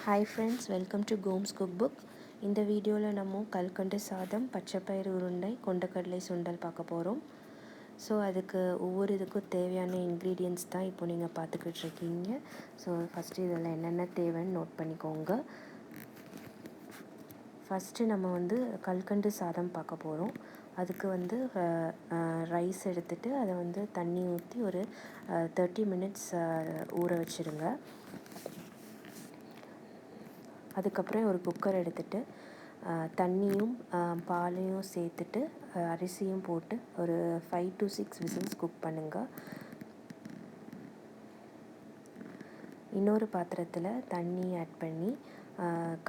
Hi friends, welcome to கோம்ஸ் cook book. இந்த வீடியோவில் நம்ம கல்கண்டு சாதம், பச்சைப்பயிறு உருண்டை, கொண்டக்கடலை சுண்டல் பார்க்க போகிறோம். ஸோ அதுக்கு ஒவ்வொரு இதுக்கும் தேவையான இன்க்ரீடியன்ட்ஸ் தான் இப்போ நீங்கள் பார்த்துக்கிட்டு இருக்கீங்க. ஸோ ஃபஸ்ட்டு இதில் என்னென்ன தேவைன்னு நோட் பண்ணிக்கோங்க. ஃபஸ்ட்டு நம்ம கல்கண்டு சாதம் பார்க்க போகிறோம். அதுக்கு ரைஸ் எடுத்துகிட்டு அதை தண்ணி ஊற்றி ஒரு 30 மினிட்ஸ் ஊற வச்சுருங்க. அதுக்கப்புறம் ஒரு குக்கர் எடுத்துகிட்டு தண்ணியும் பாலையும் சேர்த்துட்டு அரிசியும் போட்டு ஒரு 5 to 6 விசில்ஸ் குக் பண்ணுங்கள். இன்னொரு பாத்திரத்தில் தண்ணி ஆட் பண்ணி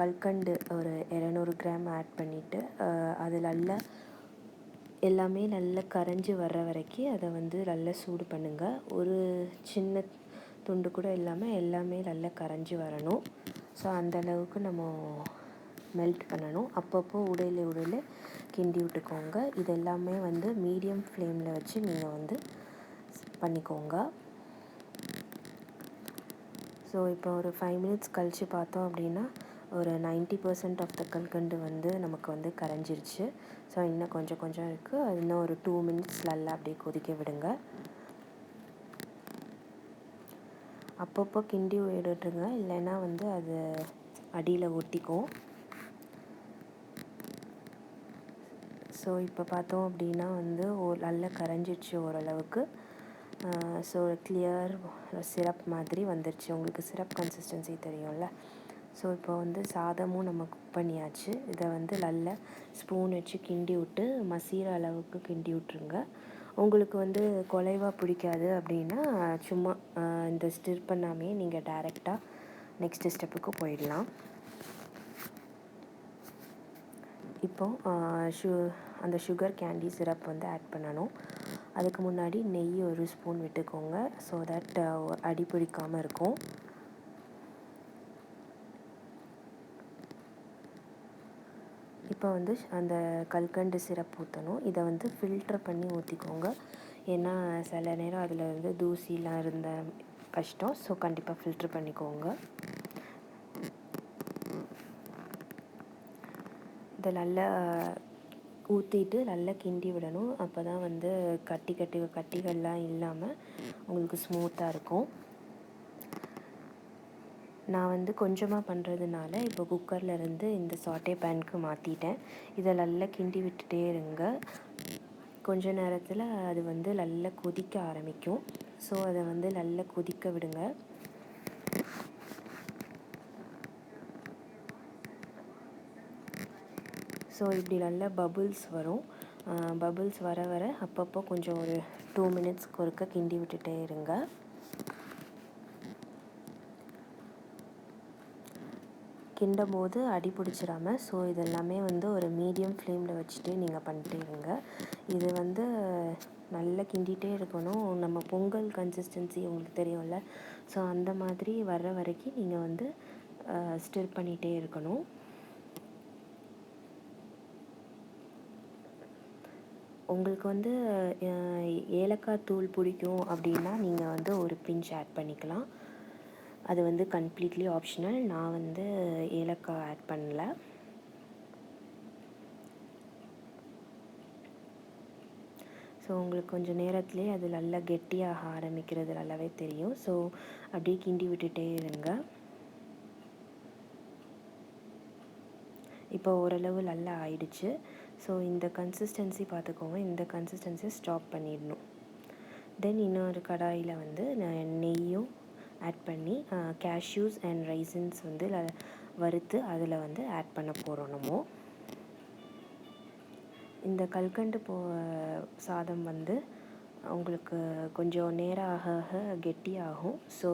கல்கண்டு ஒரு 200 கிராம் ஆட் பண்ணிவிட்டு அது எல்லாமே நல்லா கரைஞ்சி வர்ற வரைக்கும் அதை நல்லா சூடு பண்ணுங்கள். ஒரு சின்ன துண்டு கூட இல்லாமல் எல்லாமே நல்லா கரைஞ்சி வரணும். ஸோ அந்தளவுக்கு நம்ம மெல்ட் பண்ணணும். அப்பப்போ உடையில கிண்டி விட்டுக்கோங்க. இது எல்லாமே மீடியம் ஃப்ளேமில் வச்சு நீங்கள் பண்ணிக்கோங்க. ஸோ இப்போ ஒரு 5 மினிட்ஸ் கழித்து பார்த்தோம் அப்படின்னா ஒரு 90% ஆஃப் த கல்கண்டு நமக்கு கரைஞ்சிருச்சு. ஸோ இன்னும் கொஞ்சம் இருக்குது. அது இன்னும் ஒரு 2 மினிட்ஸ் நல்லா அப்படியே கொதிக்க விடுங்க. அப்பப்போ கிண்டி விட்டுருங்க, இல்லைன்னா அது அடியில் ஒட்டிக்கும். ஸோ இப்போ பார்த்தோம் அப்படின்னா நல்லா கரைஞ்சிடுச்சு ஓரளவுக்கு. ஸோ கிளியர் சிரப் மாதிரி வந்துருச்சு. உங்களுக்கு சிரப் கன்சிஸ்டன்சி தெரியும்ல. ஸோ இப்போ சாதமும் நம்ம குக் பண்ணியாச்சு. இதை நல்லா ஸ்பூன் வச்சு கிண்டி விட்டு மசிகிற அளவுக்கு கிண்டி விட்ருங்க. உங்களுக்கு குலைவாக பிடிக்காது அப்படின்னா சும்மா இந்த ஸ்டிர் பண்ணாமே நீங்கள் டைரெக்டாக நெக்ஸ்ட்டு ஸ்டெப்புக்கு போயிடலாம். இப்போது அந்த சுகர் கேண்டி சிரப் ஆட் பண்ணணும். அதுக்கு முன்னாடி நெய் ஒரு ஸ்பூன் விட்டுக்கோங்க. ஸோ தட் அடி பிடிக்காமல் இருக்கும். இப்போ அந்த கல்கண்டு சிரப் ஊற்றணும். இதை ஃபில்டர் பண்ணி ஊற்றிக்கோங்க. ஏன்னா சில நேரம் அதில் தூசிலாம் இருந்த கஷ்டம். ஸோ கண்டிப்பாக ஃபில்ட்ரு பண்ணிக்கோங்க. இதை நல்லா ஊற்றிட்டு நல்லா கிண்டி விடணும். அப்போ தான் கட்டிகள்லாம் இல்லாமல் உங்களுக்கு ஸ்மூத்தாக இருக்கும். நான் கொஞ்சமாக பண்ணுறதுனால இப்போ குக்கர்லேருந்து இந்த சாட்டே பேனுக்கு மாற்றிட்டேன். இதை நல்லா கிண்டி விட்டுட்டே இருங்க. கொஞ்ச நேரத்தில் அது நல்லா கொதிக்க ஆரம்பிக்கும். ஸோ அதை நல்லா கொதிக்க விடுங்க. ஸோ இப்படி நல்லா பபுள்ஸ் வரும். பபுள்ஸ் வர அப்பப்போ கொஞ்சம் ஒரு 2 மினிட்ஸ்க்கு ஒருக்க கிண்டி விட்டுட்டே இருங்க. கிண்டும் போது அடி பிடிச்சிடாமல் ஸோ இதெல்லாமே ஒரு மீடியம் ஃப்ளேமில் வச்சுட்டு நீங்கள் பண்ணிட்டே இருங்க. இது நல்லா கிண்டிகிட்டே இருக்கணும். நம்ம பொங்கல் கன்சிஸ்டன்சி உங்களுக்கு தெரியும்ல. ஸோ அந்த மாதிரி வர்ற வரைக்கும் நீங்கள் ஸ்டிர் பண்ணிகிட்டே இருக்கணும். உங்களுக்கு ஏலக்காய் தூள் பிடிக்கும் அப்படின்னா நீங்கள் ஒரு பிஞ்ச் ஆட் பண்ணிக்கலாம். அது கம்ப்ளீட்லி ஆப்ஷனல். நான் ஏலக்காய் ஆட் பண்ணல. ஸோ உங்களுக்கு கொஞ்சம் நேரத்துலேயே அது நல்லா கெட்டியாக ஆரம்பிக்கிறது நல்லாவே தெரியும். ஸோ அப்படியே கிண்டி விட்டுட்டே இருங்க. இப்போ ஓரளவு நல்லா ஆயிடுச்சு. ஸோ இந்த கன்சிஸ்டன்சி பார்த்துக்கோங்க. இந்த கன்சிஸ்டன்சியை ஸ்டாப் பண்ணிடணும். தென் இன்னொரு கடாயில் நெய்யும் ஆட் பண்ணி கேஷ்யூஸ் அண்ட் ரைசன்ஸ் வறுத்து அதில் ஆட் பண்ண போகிறோம். நம்ம இந்த கல்கண்டு சாதம் உங்களுக்கு கொஞ்சம் நேரம் ஆக கெட்டியாகும். ஸோ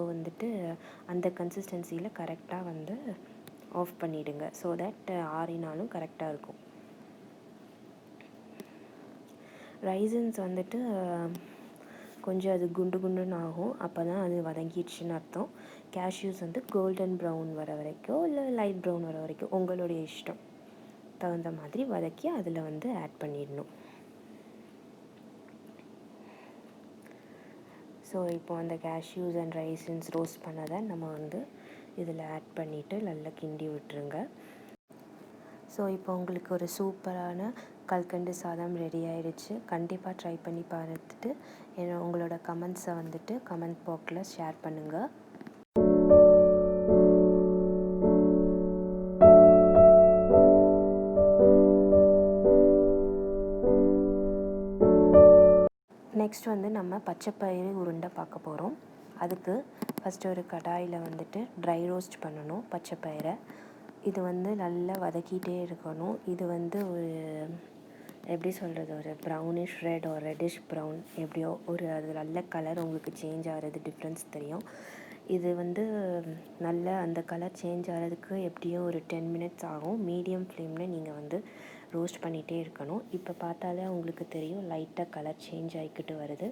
அந்த கன்சிஸ்டன்சியில் கரெக்டாக ஆஃப் பண்ணிவிடுங்க. ஸோ தட் ஆறினாலும் கரெக்டாக இருக்கும். ரைசன்ஸ் கொஞ்சம் அது குண்டுன்னு ஆகும். அப்போ தான் அது வதங்கிடுச்சுன்னு அர்த்தம். கேஷ்யூஸ் கோல்டன் ப்ரௌன் வர வரைக்கும் இல்லை லைட் ப்ரௌன் வர வரைக்கும் உங்களுடைய இஷ்டம் தகுந்த மாதிரி வதக்கி அதில் ஆட் பண்ணிடணும். ஸோ இப்போ அந்த கேஷ்யூஸ் அண்ட் ரைசன்ஸ் ரோஸ்ட் பண்ணதை நம்ம இதில் ஆட் பண்ணிவிட்டு நல்லா கிண்டி விட்டுருங்க. ஸோ இப்போ உங்களுக்கு ஒரு சூப்பரான கல்கண்டு சாதம் ரெடி ஆகிடுச்சு. கண்டிப்பாக ட்ரை பண்ணி பார்த்துட்டு உங்களோட கமெண்ட்ஸை வந்துட்டு கமெண்ட் பாக்ஸில் ஷேர் பண்ணுங்கள். நெக்ஸ்ட் வந்து நம்ம பச்சைப்பயிறு உருண்டை பார்க்க போகிறோம். அதுக்கு ஃபஸ்ட்டு ஒரு கடாயில் வந்துட்டு ட்ரை ரோஸ்ட் பண்ணணும் பச்சைப்பயிரை. இது வந்து நல்லா வதக்கிட்டே இருக்கணும். இது வந்து ஒரு எப்படி சொல்கிறது, ஒரு ப்ரௌனிஷ் ரெட் ஒரு ரெட்டிஷ் ப்ரௌன் எப்படியோ ஒரு அது நல்ல கலர் உங்களுக்கு சேஞ்ச் ஆகிறது டிஃப்ரென்ஸ் தெரியும். இது வந்து நல்ல அந்த கலர் சேஞ்ச் ஆகிறதுக்கு எப்படியும் ஒரு 10 மினிட்ஸ் ஆகும். மீடியம் ஃப்ளேமில் நீங்கள் வந்து ரோஸ்ட் பண்ணிகிட்டே இருக்கணும். இப்போ பார்த்தாலே உங்களுக்கு தெரியும் லைட்டாக கலர் சேஞ்ச் ஆகிக்கிட்டு வருது.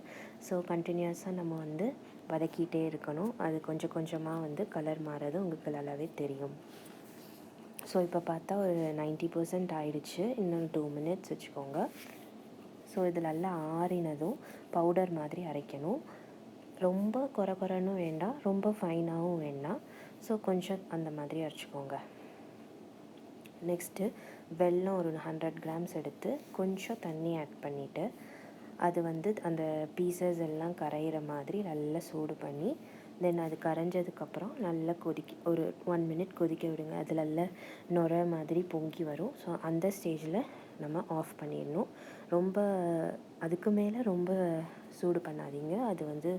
ஸோ கண்டினியூஸாக நம்ம வந்து வதக்கிட்டே இருக்கணும். அது கொஞ்சம் கொஞ்சமாக வந்து கலர் மாறுறது உங்களுக்கு நல்லாவே தெரியும். ஸோ இப்போ பார்த்தா ஒரு 90% ஆயிடுச்சு. இன்னும் 2 மினிட்ஸ் வச்சுக்கோங்க. ஸோ இது நல்லா ஆறினதும் பவுடர் மாதிரி அரைக்கணும். ரொம்ப கொரன்னு வேண்டாம், ரொம்ப ஃபைனாகவும் வேண்டாம். ஸோ கொஞ்சம் அந்த மாதிரி அரைச்சிக்கோங்க. நெக்ஸ்ட்டு வெல்லம் ஒரு 100 கிராம்ஸ் எடுத்து கொஞ்சம் தண்ணி ஆட் பண்ணிவிட்டு அது வந்து அந்த பீசஸ் எல்லாம் கரையிற மாதிரி நல்லா சூடு பண்ணி தென் அது கரைஞ்சதுக்கப்புறம் நல்லா ஒரு 1 மினிட் கொதிக்க விடுங்க. அது நல்லா நுரை மாதிரி பொங்கி வரும். ஸோ அந்த ஸ்டேஜில் நம்ம ஆஃப் பண்ணிடணும். ரொம்ப அதுக்கு மேலே ரொம்ப சூடு பண்ணாதீங்க. அது வந்து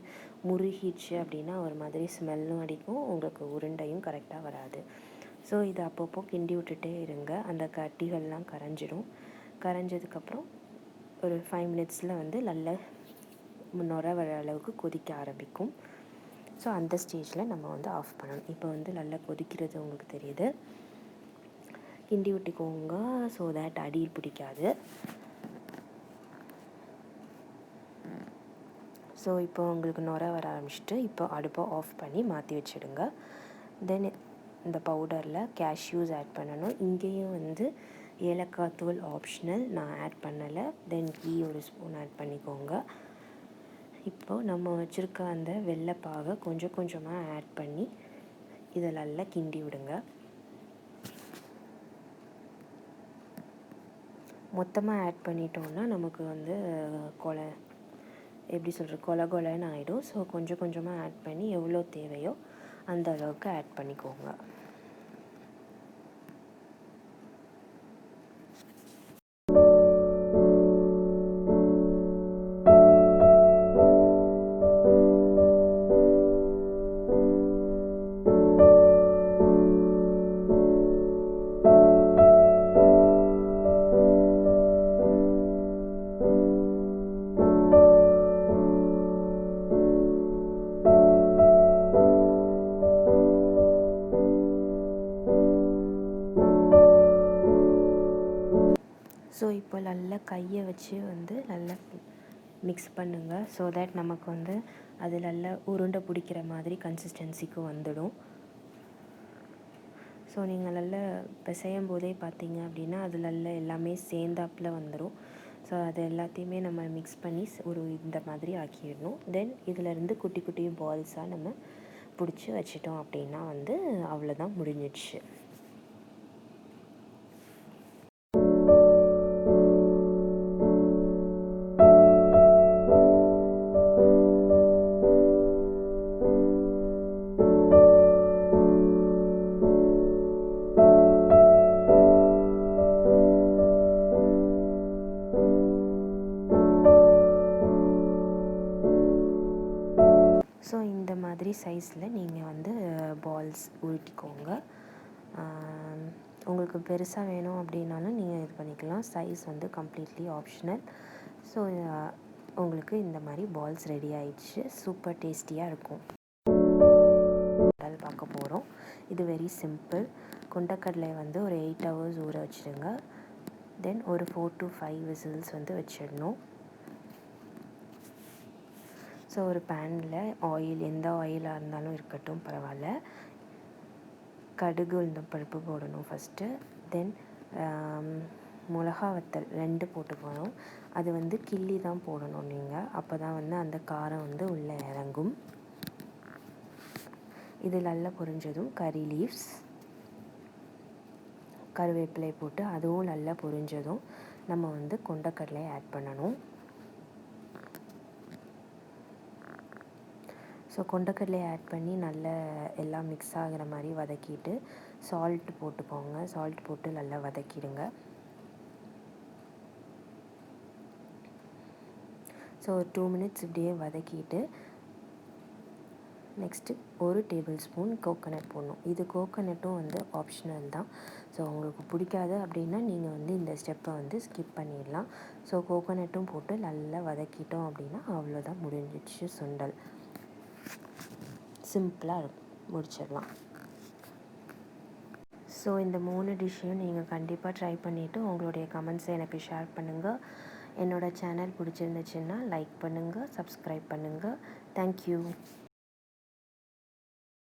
முருகிடுச்சு அப்படின்னா ஒரு மாதிரி ஸ்மெல்லும் அடிக்கும், உங்களுக்கு உருண்டையும் கரெக்டாக வராது. ஸோ இது அப்பப்போ கிண்டி விட்டுட்டே இருங்க. அந்த கட்டிகள்லாம் கரைஞ்சதுக்கப்புறம் ஒரு 5 மினிட்ஸில் வந்து நல்ல நுரை வர அளவுக்கு கொதிக்க ஆரம்பிக்கும். ஸோ அந்த ஸ்டேஜில் நம்ம வந்து ஆஃப் பண்ணணும். இப்போ வந்து நல்லா கொதிக்கிறது உங்களுக்கு தெரியுது. கிண்டி விட்டுக்கோங்க ஸோ தேட் அடியில் பிடிக்காது. ஸோ இப்போ உங்களுக்கு நுரை வர ஆரம்பிச்சிட்டு இப்போ அடுப்பை ஆஃப் பண்ணி மாற்றி வச்சுடுங்க. தென் இந்த பவுடரில் கேஷ்யூஸ் ஆட் பண்ணணும். இங்கேயும் வந்து ஏலக்காய் தூள் ஆப்ஷனல், நான் ஆட் பண்ணலை. தென் கீ ஒரு ஸ்பூன் ஆட் பண்ணிக்கோங்க. இப்போது நம்ம வச்சுருக்க அந்த வெள்ளைப்பாகை கொஞ்சம் கொஞ்சமாக ஆட் பண்ணி இதை நல்லா கிண்டி விடுங்க. மொத்தமாக ஆட் பண்ணிட்டோன்னா நமக்கு வந்து கொலன்னு ஆகிடும். ஸோ கொஞ்சம் கொஞ்சமாக ஆட் பண்ணி எவ்வளோ தேவையோ அந்த அளவுக்கு ஆட் பண்ணிக்கோங்க. ஸோ இப்போ நல்லா கையை வச்சு வந்து நல்லா மிக்ஸ் பண்ணுங்கள். ஸோ தேட் நமக்கு வந்து அது நல்லா உருண்டை பிடிக்கிற மாதிரி கன்சிஸ்டன்சிக்கு வந்துடும். ஸோ நீங்கள் நல்லா பிசையும் போதே பார்த்தீங்க அப்படின்னா அது நல்லா எல்லாமே சேர்ந்தாப்பில் வந்துடும். ஸோ அது எல்லாத்தையுமே நம்ம மிக்ஸ் பண்ணி ஒரு இந்த மாதிரி ஆக்கிடணும். தென் இதிலேருந்து குட்டி குட்டி பால்ஸாக நம்ம பிடிச்சி வச்சிட்டோம் அப்படின்னா வந்து அவ்வளோதான், முடிஞ்சிடுச்சு. ஸோ இந்த மாதிரி சைஸில் நீங்கள் வந்து பால்ஸ் உருட்டிக்கோங்க. உங்களுக்கு பெருசாக வேணும் அப்படின்னாலும் நீங்கள் இது பண்ணிக்கலாம். சைஸ் வந்து கம்ப்ளீட்லி ஆப்ஷனல். ஸோ உங்களுக்கு இந்த மாதிரி பால்ஸ் ரெடி ஆயிடுச்சு. சூப்பர் டேஸ்டியாக இருக்கும். பார்க்க போகிறோம். இது வெரி சிம்பிள். கொண்டக்கடலை வந்து ஒரு 8 ஹவர்ஸ் ஊற வச்சுடுங்க. தென் ஒரு 4 to 5 விசில்ஸ் வந்து வச்சிடணும். ஸோ ஒரு பேனில் ஆயில், எந்த ஆயிலாக இருந்தாலும் இருக்கட்டும் பரவாயில்ல, கடுகு உளுந்தம் பருப்பு போடணும் ஃபஸ்ட்டு. தென் மிளகா வத்தல் 2 போட்டுக்கணும். அது வந்து கிள்ளி தான் போடணும் நீங்கள், அப்போ தான் வந்து அந்த காரம் வந்து உள்ளே இறங்கும். இது நல்லா பொரிஞ்சதும் கறி லீவ்ஸ், கருவேப்பிலை போட்டு அதுவும் நல்லா பொரிஞ்சதும் நம்ம வந்து கொண்டக்கடலையை ஆட் பண்ணணும். ஸோ கொண்டக்கடலையை ஆட் பண்ணி நல்லா எல்லாம் மிக்ஸ் ஆகிற மாதிரி வதக்கிட்டு சால்ட் போட்டுக்கோங்க. சால்ட் போட்டு நல்லா வதக்கிடுங்க. ஸோ ஒரு 2 மினிட்ஸ் இப்படியே வதக்கிட்டு நெக்ஸ்ட்டு 1 டேபிள் ஸ்பூன் கோகோனட் போடணும். இது கோகோனட்டும் வந்து ஆப்ஷனல் தான். ஸோ உங்களுக்கு பிடிக்காது அப்படின்னா நீங்கள் வந்து இந்த ஸ்டெப்பை வந்து ஸ்கிப் பண்ணிடலாம். ஸோ கோகோனட்டும் போட்டு நல்லா வதக்கிட்டோம் அப்படின்னா அவ்வளோதான், முடிஞ்சிடுச்சு சுண்டல். சிம்பிளாக இருக்கும், முடிச்சிடலாம். ஸோ இந்த 3 டிஷ்ஷையும் நீங்கள் கண்டிப்பாக ட்ரை பண்ணிவிட்டு உங்களுடைய கமெண்ட்ஸை எனக்கு ஷேர் பண்ணுங்கள். என்னோடய சேனல் பிடிச்சிருந்துச்சுன்னா லைக் பண்ணுங்கள், சப்ஸ்கிரைப் பண்ணுங்கள். தேங்க்யூ.